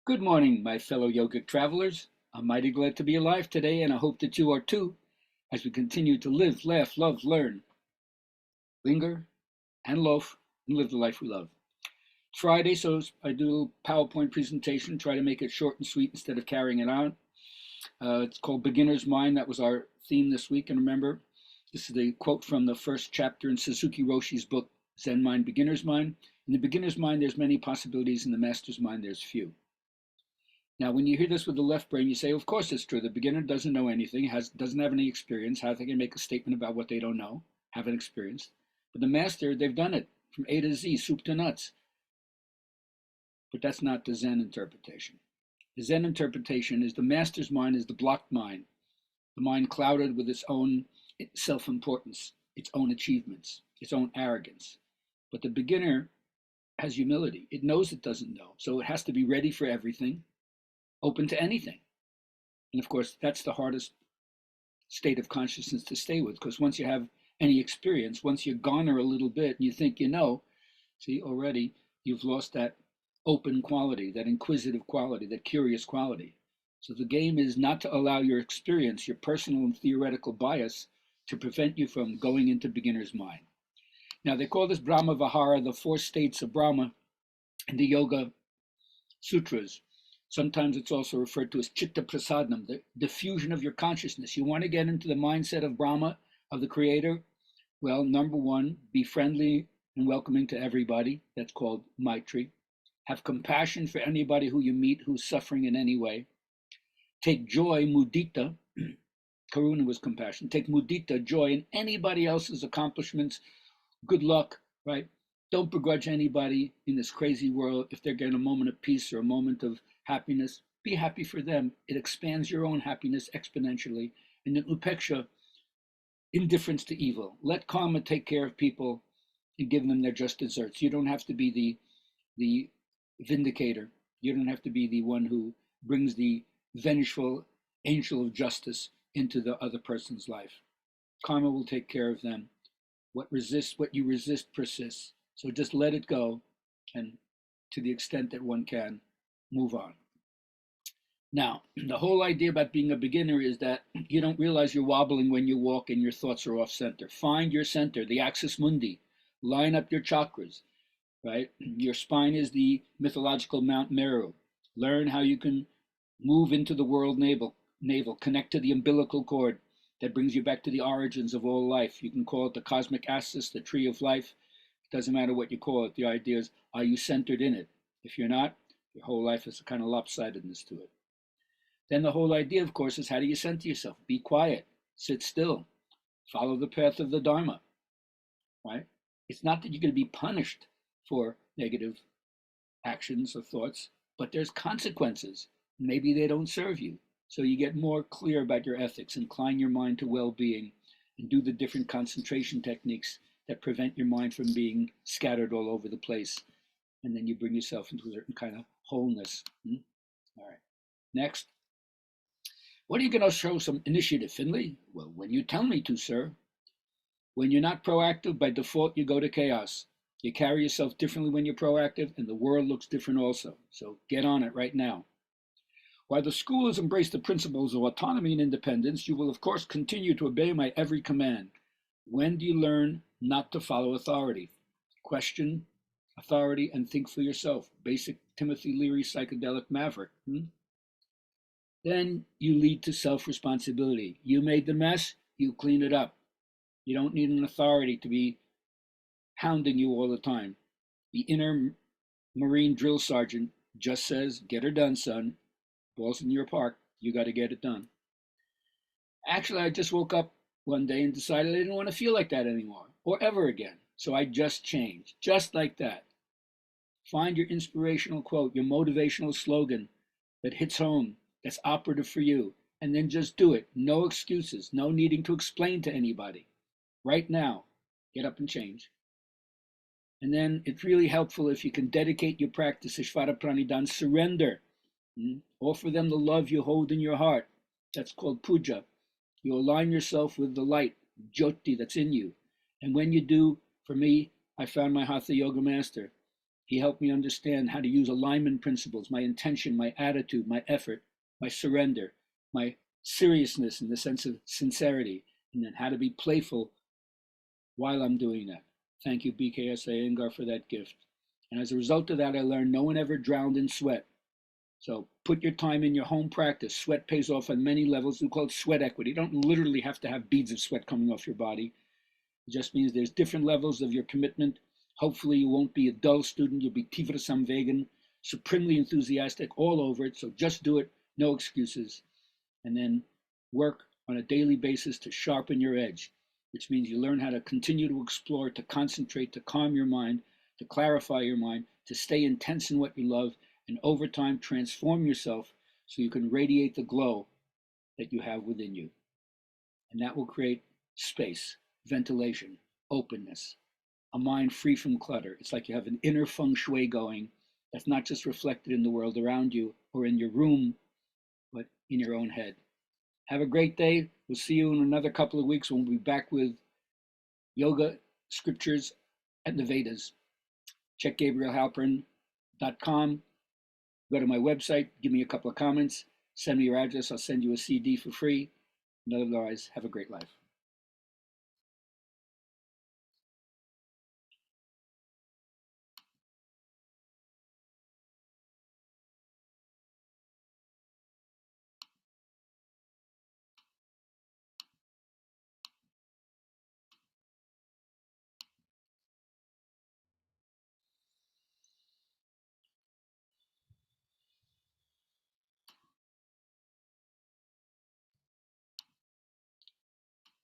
Good morning, my fellow yogic travelers. I'm mighty glad to be alive today, and I hope that you are too, as we continue to live, laugh, love, learn, linger, and loaf, and live the life we love. It's Friday, so I do a PowerPoint presentation, try to make it short and sweet instead of carrying it on. It's called Beginner's Mind. That was our theme this week. And remember, this is the quote from the first chapter in Suzuki Roshi's book, Zen Mind, Beginner's Mind. In the beginner's mind, there's many possibilities. In the master's mind, there's few. Now, when you hear this with the left brain, you say, of course it's true. The beginner doesn't know anything, doesn't have any experience. How they can make a statement about what they don't know, haven't experienced. But the master, they've done it from A to Z, soup to nuts. But that's not the Zen interpretation. The Zen interpretation is the master's mind is the blocked mind, the mind clouded with its own self-importance, its own achievements, its own arrogance. But the beginner has humility. It knows it doesn't know, so it has to be ready for everything, open to anything. And of course, that's the hardest state of consciousness to stay with, because once you have any experience, once you garner a little bit and you think you know, see, already you've lost that open quality, that inquisitive quality, that curious quality. So the game is not to allow your experience, your personal and theoretical bias, to prevent you from going into beginner's mind. Now, they call this Brahma Vihara, the four states of Brahma in the Yoga Sutras. Sometimes it's also referred to as Chitta Prasadam, the diffusion of your consciousness. You want to get into the mindset of Brahma, of the Creator? Well, number one, be friendly and welcoming to everybody. That's called Maitri. Have compassion for anybody who you meet who's suffering in any way. Take joy, mudita. Karuna was compassion. Take mudita, joy in anybody else's accomplishments. Good luck, right? Don't begrudge anybody in this crazy world if they're getting a moment of peace or a moment of happiness. Be happy for them. It expands your own happiness exponentially. And then upeksha, indifference to evil. Let karma take care of people and give them their just desserts. You don't have to be the vindicator. You don't have to be the one who brings the vengeful angel of justice into the other person's life. Karma will take care of them. What you resist persists. So just let it go, and to the extent that one can, move on. Now, the whole idea about being a beginner is that you don't realize you're wobbling when you walk and your thoughts are off center. Find your center, the axis mundi. Line up your chakras, right? Your spine is the mythological Mount Meru. Learn how you can move into the world navel, connect to the umbilical cord that brings you back to the origins of all life. You can call it the cosmic axis, the tree of life. It doesn't matter what you call it. The idea is, are you centered in it? If you're not, your whole life has a kind of lopsidedness to it. Then the whole idea, of course, is how do you center yourself? Be quiet, sit still, follow the path of the Dharma, right? It's not that you're going to be punished for negative actions or thoughts, but there's consequences. Maybe they don't serve you. So you get more clear about your ethics, incline your mind to well-being, and do the different concentration techniques that prevent your mind from being scattered all over the place. And then you bring yourself into a certain kind of wholeness. All right. Next. When are you going to show some initiative, Finley? Well, when you tell me to, sir. When you're not proactive, by default, you go to chaos. You carry yourself differently when you're proactive, and the world looks different also. So get on it right now. While the school has embraced the principles of autonomy and independence, you will, of course, continue to obey my every command. When do you learn not to follow authority? Question authority and think for yourself. Basic Timothy Leary psychedelic maverick. Then you lead to self-responsibility. You made the mess, you clean it up. You don't need an authority to be hounding you all the time. The inner Marine drill sergeant just says, get her done, son. Ball's in your park. You got to get it done. Actually, I just woke up one day and decided I didn't want to feel like that anymore or ever again. So I just changed, just like that. Find your inspirational quote, your motivational slogan that hits home, that's operative for you, and then just do it. No excuses, no needing to explain to anybody. Right now, get up and change. And then it's really helpful if you can dedicate your practice to Ishvara Pranidhan, surrender. Offer them the love you hold in your heart. That's called puja. You align yourself with the light, jyoti, that's in you. And when you do, for me, I found my Hatha Yoga master. He helped me understand how to use alignment principles, my intention, my attitude, my effort, my surrender, my seriousness in the sense of sincerity, and then how to be playful while I'm doing that. Thank you, BKS Iyengar, for that gift. And as a result of that, I learned no one ever drowned in sweat. So put your time in your home practice. Sweat pays off on many levels. We call it sweat equity. You don't literally have to have beads of sweat coming off your body. It just means there's different levels of your commitment. Hopefully you won't be a dull student. You'll be tivra samvegan, supremely enthusiastic all over it. So just do it, no excuses. And then work on a daily basis to sharpen your edge, which means you learn how to continue to explore, to concentrate, to calm your mind, to clarify your mind, to stay intense in what you love, and over time transform yourself so you can radiate the glow that you have within you. And that will create space, ventilation, openness, a mind free from clutter. It's like you have an inner feng shui going that's not just reflected in the world around you or in your room, but in your own head. Have a great day. We'll see you in another couple of weeks when we'll be back with yoga, scriptures, and the Vedas. Check GabrielHalpern.com. Go to my website, give me a couple of comments, send me your address. I'll send you a CD for free. And otherwise, have a great life.